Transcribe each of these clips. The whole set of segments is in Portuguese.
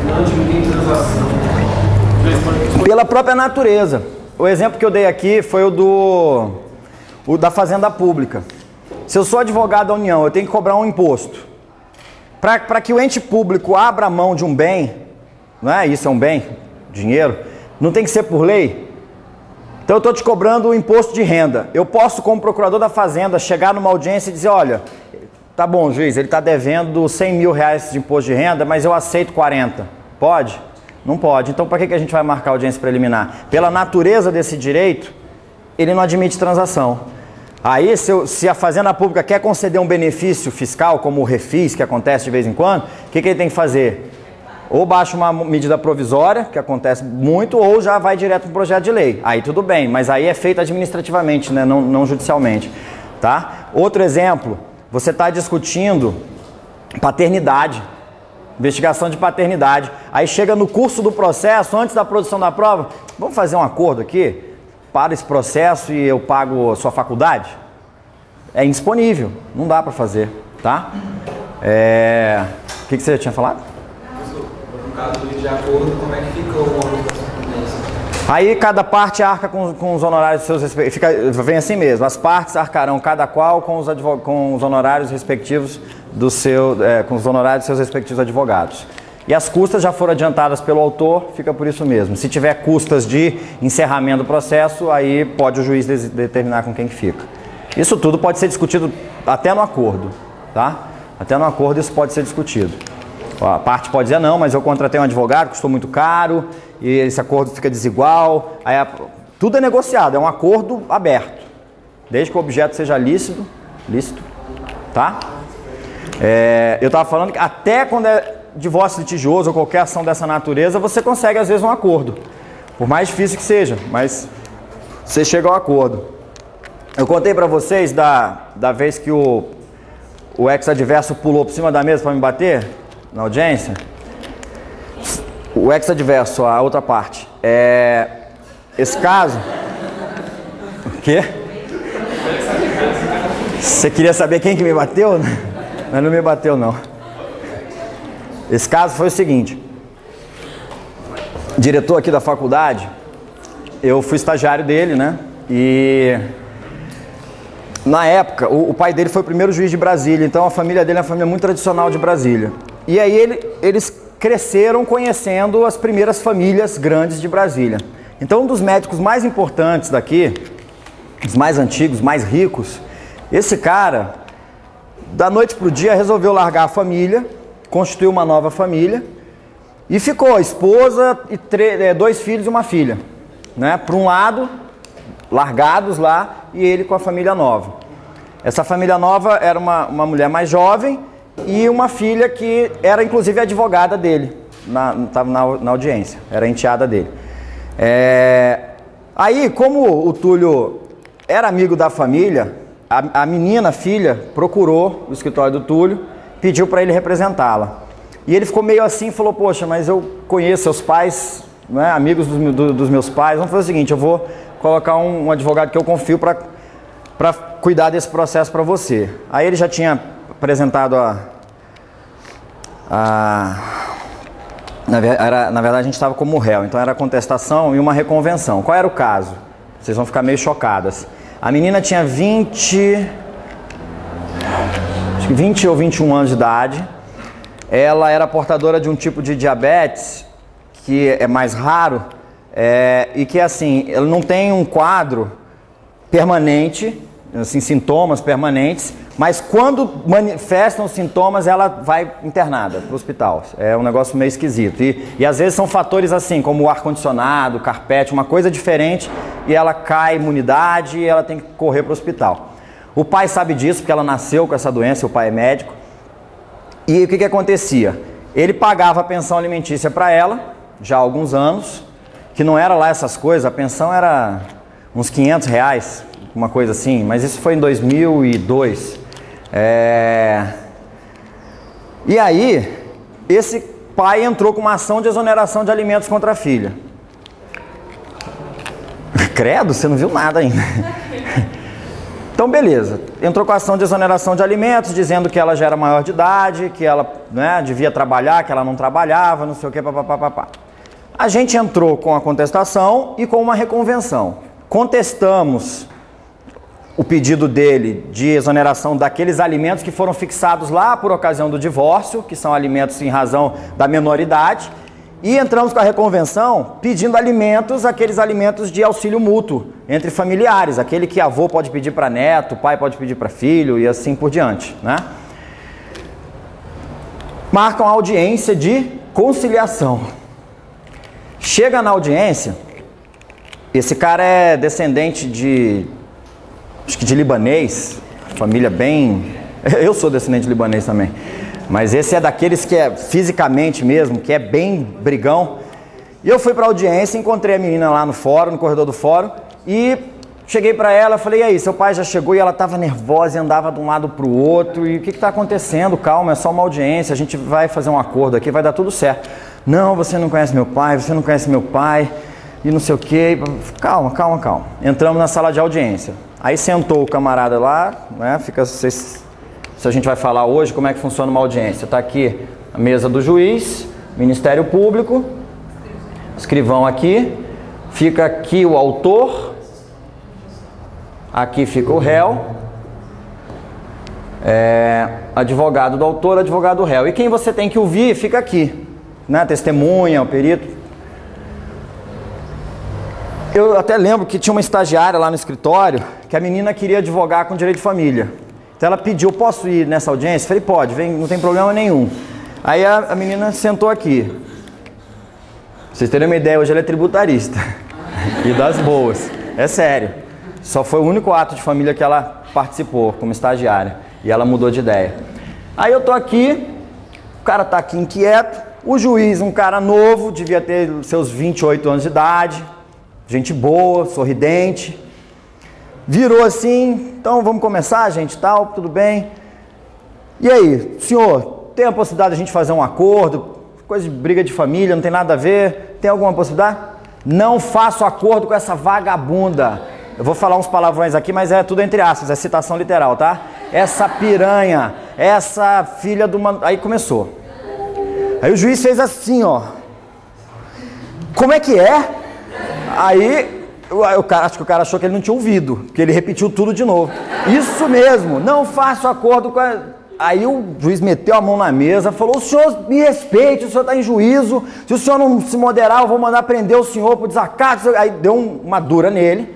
não admitem transação? Pela própria natureza. O exemplo que eu dei aqui foi o da fazenda pública. Se eu sou advogado da União, eu tenho que cobrar um imposto. Para que o ente público abra mão de um bem, não é? Isso é um bem, dinheiro, não tem que ser por lei? Então eu estou te cobrando o imposto de renda. Eu posso, como procurador da fazenda, chegar numa audiência e dizer, olha, tá bom, juiz, ele está devendo 100 mil reais de imposto de renda, mas eu aceito 40. Pode? Não pode. Então para que a gente vai marcar audiência preliminar? Pela natureza desse direito, ele não admite transação. Aí, se a fazenda pública quer conceder um benefício fiscal, como o refis, que acontece de vez em quando, o que ele tem que fazer? Ou baixa uma medida provisória, que acontece muito, ou já vai direto para o projeto de lei. Aí tudo bem, mas aí é feito administrativamente, né? Não judicialmente. Tá? Outro exemplo, você está discutindo paternidade, investigação de paternidade. Aí chega no curso do processo, antes da produção da prova, vamos fazer um acordo aqui? Para esse processo e eu pago sua faculdade? É indisponível, não dá para fazer, tá? O que você tinha falado? No caso de acordo, como é que fica o ônus da correspondência? Aí cada parte arca com os honorários seus respectivos, vem assim mesmo, as partes arcarão cada qual com os honorários respectivos com os honorários dos seus respectivos advogados. E as custas já foram adiantadas pelo autor, fica por isso mesmo. Se tiver custas de encerramento do processo, aí pode o juiz determinar com quem que fica. Isso tudo pode ser discutido até no acordo, tá? Até no acordo isso pode ser discutido. A parte pode dizer, não, mas eu contratei um advogado, custou muito caro, e esse acordo fica desigual. Aí tudo é negociado, é um acordo aberto, desde que o objeto seja lícito, tá? Eu estava falando que até quando é divórcio litigioso ou qualquer ação dessa natureza, você consegue às vezes um acordo, por mais difícil que seja, mas você chega ao acordo. Eu contei para vocês da vez que o ex-adverso pulou por cima da mesa para me bater na audiência. O ex-adverso, a outra parte. Esse caso... O quê? Você queria saber quem que me bateu? Mas não me bateu, não. Esse caso foi o seguinte. Diretor aqui da faculdade, eu fui estagiário dele, né? E... na época, o pai dele foi o primeiro juiz de Brasília, então a família dele é uma família muito tradicional de Brasília. E aí eles cresceram conhecendo as primeiras famílias grandes de Brasília. Então um dos médicos mais importantes daqui, os mais antigos, mais ricos, esse cara, da noite para o dia, resolveu largar a família, constituiu uma nova família e ficou a esposa e 2 filhos e uma filha, né? Por um lado, largados lá, e ele com a família nova. Essa família nova era uma mulher mais jovem e uma filha que era inclusive advogada dele, estava na audiência, era enteada dele. Aí, como o Túlio era amigo da família, a menina, filha, procurou o escritório do Túlio, pediu para ele representá-la. E ele ficou meio assim e falou, poxa, mas eu conheço seus pais, né, amigos dos meus pais, vamos fazer o seguinte, eu vou colocar um advogado que eu confio para cuidar desse processo para você. Aí ele já tinha apresentado na verdade a gente estava como réu, então era contestação e uma reconvenção. Qual era o caso? Vocês vão ficar meio chocadas. A menina tinha 20 ou 21 anos de idade, ela era portadora de um tipo de diabetes que é mais raro, e que assim, ela não tem um quadro permanente, assim, sintomas permanentes, mas quando manifestam os sintomas ela vai internada para o hospital. É um negócio meio esquisito. E às vezes são fatores assim, como o ar-condicionado, carpete, uma coisa diferente, e ela cai imunidade e ela tem que correr para o hospital. O pai sabe disso, porque ela nasceu com essa doença, o pai é médico. E o que acontecia? Ele pagava a pensão alimentícia para ela, já há alguns anos, que não era lá essas coisas, a pensão era uns 500 reais, uma coisa assim, mas isso foi em 2002. E aí, esse pai entrou com uma ação de exoneração de alimentos contra a filha. Credo, você não viu nada ainda. Então, beleza. Entrou com a ação de exoneração de alimentos, dizendo que ela já era maior de idade, que ela, né, devia trabalhar, que ela não trabalhava, não sei o que, papapá. A gente entrou com a contestação e com uma reconvenção. Contestamos o pedido dele de exoneração daqueles alimentos que foram fixados lá por ocasião do divórcio, que são alimentos em razão da menoridade, e entramos com a reconvenção pedindo alimentos, aqueles alimentos de auxílio mútuo entre familiares, aquele que avô pode pedir para neto, pai pode pedir para filho e assim por diante, né? Marcam a audiência de conciliação. Chega na audiência, esse cara é descendente acho que de libanês, família bem... Eu sou descendente de libanês também. Mas esse é daqueles que é fisicamente mesmo, que é bem brigão. E eu fui para a audiência, encontrei a menina lá no fórum, no corredor do fórum, e cheguei para ela, falei, e aí, seu pai já chegou? E ela estava nervosa e andava de um lado para o outro, e o que está acontecendo? Calma, é só uma audiência, a gente vai fazer um acordo aqui, vai dar tudo certo. Não, você não conhece meu pai, você não conhece meu pai, e não sei o quê. Calma. Entramos na sala de audiência. Aí sentou o camarada lá, né, se a gente vai falar hoje como é que funciona uma audiência. Está aqui a mesa do juiz, Ministério Público, escrivão aqui, fica aqui o autor, aqui fica o réu, advogado do autor, advogado do réu. E quem você tem que ouvir fica aqui, né? Testemunha, o perito. Eu até lembro que tinha uma estagiária lá no escritório que a menina queria advogar com direito de família. Então ela pediu, posso ir nessa audiência? Falei, pode, vem, não tem problema nenhum. Aí a menina sentou aqui. Pra vocês terem uma ideia, hoje ela é tributarista. E das boas. É sério. Só foi o único ato de família que ela participou como estagiária. E ela mudou de ideia. Aí eu tô aqui, o cara tá aqui inquieto. O juiz, um cara novo, devia ter seus 28 anos de idade. Gente boa, sorridente. Virou assim, então vamos começar, gente, tal, tudo bem. E aí, senhor, tem a possibilidade de a gente fazer um acordo? Coisa de briga de família, não tem nada a ver. Tem alguma possibilidade? Não faço acordo com essa vagabunda. Eu vou falar uns palavrões aqui, mas é tudo entre aspas, é citação literal, tá? Essa piranha, essa filha do... Aí começou. Aí o juiz fez assim, ó. Como é que é? Aí... acho que o cara achou que ele não tinha ouvido, porque ele repetiu tudo de novo. Isso mesmo, não faço acordo com a... Aí o juiz meteu a mão na mesa, falou, o senhor me respeite, o senhor está em juízo, se o senhor não se moderar, eu vou mandar prender o senhor por desacato. Aí deu uma dura nele,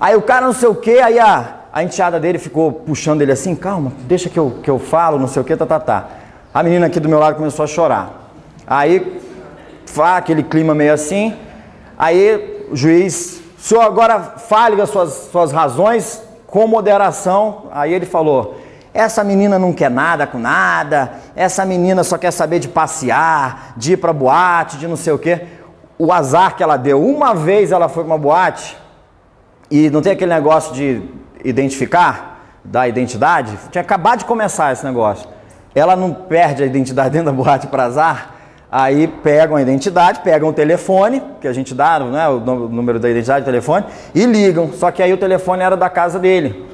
aí o cara não sei o que, aí a enteada dele ficou puxando ele assim, calma, deixa que eu falo, não sei o que, tá. A menina aqui do meu lado começou a chorar. Aí, aquele clima meio assim, aí o juiz... O senhor agora fale as suas razões com moderação. Aí ele falou, essa menina não quer nada com nada, essa menina só quer saber de passear, de ir pra boate, de não sei o quê. O azar que ela deu, uma vez ela foi pra uma boate e não tem aquele negócio de identificar, da identidade, tinha acabado de começar esse negócio. Ela não perde a identidade dentro da boate para azar. Aí pegam a identidade, pegam o telefone, que a gente dá, né, o número da identidade, o telefone, e ligam. Só que aí o telefone era da casa dele.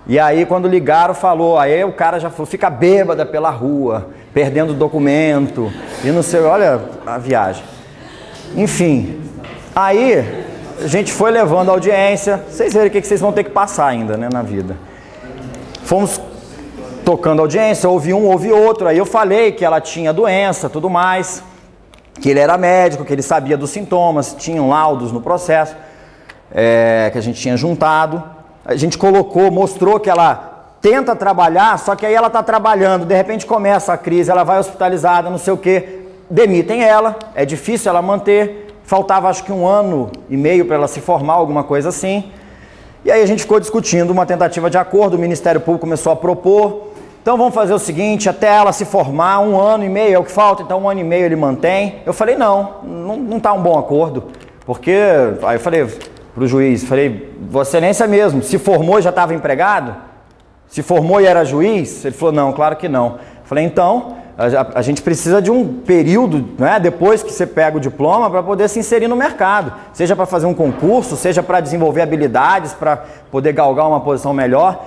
E aí quando ligaram, falou, aí o cara já falou, fica bêbada pela rua, perdendo documento, e não sei, olha a viagem. Enfim, aí a gente foi levando a audiência, vocês verem o que vocês vão ter que passar ainda, né, na vida. Fomos tocando audiência, ouvi um, ouvi outro, aí eu falei que ela tinha doença, tudo mais, que ele era médico, que ele sabia dos sintomas, tinham laudos no processo, que a gente tinha juntado, a gente colocou, mostrou que ela tenta trabalhar, só que aí ela está trabalhando, de repente começa a crise, ela vai hospitalizada, não sei o que, demitem ela, é difícil ela manter, faltava acho que 1 ano e meio para ela se formar, alguma coisa assim, e aí a gente ficou discutindo uma tentativa de acordo, o Ministério Público começou a propor. Então vamos fazer o seguinte, até ela se formar, 1 ano e meio é o que falta, então 1 ano e meio ele mantém. Eu falei, não está um bom acordo, porque, aí eu falei para o juiz, falei, Vossa Excelência mesmo, se formou e já estava empregado? Se formou e era juiz? Ele falou, não, claro que não. Eu falei, então, A gente precisa de um período, né, depois que você pega o diploma, para poder se inserir no mercado. Seja para fazer um concurso, seja para desenvolver habilidades, para poder galgar uma posição melhor.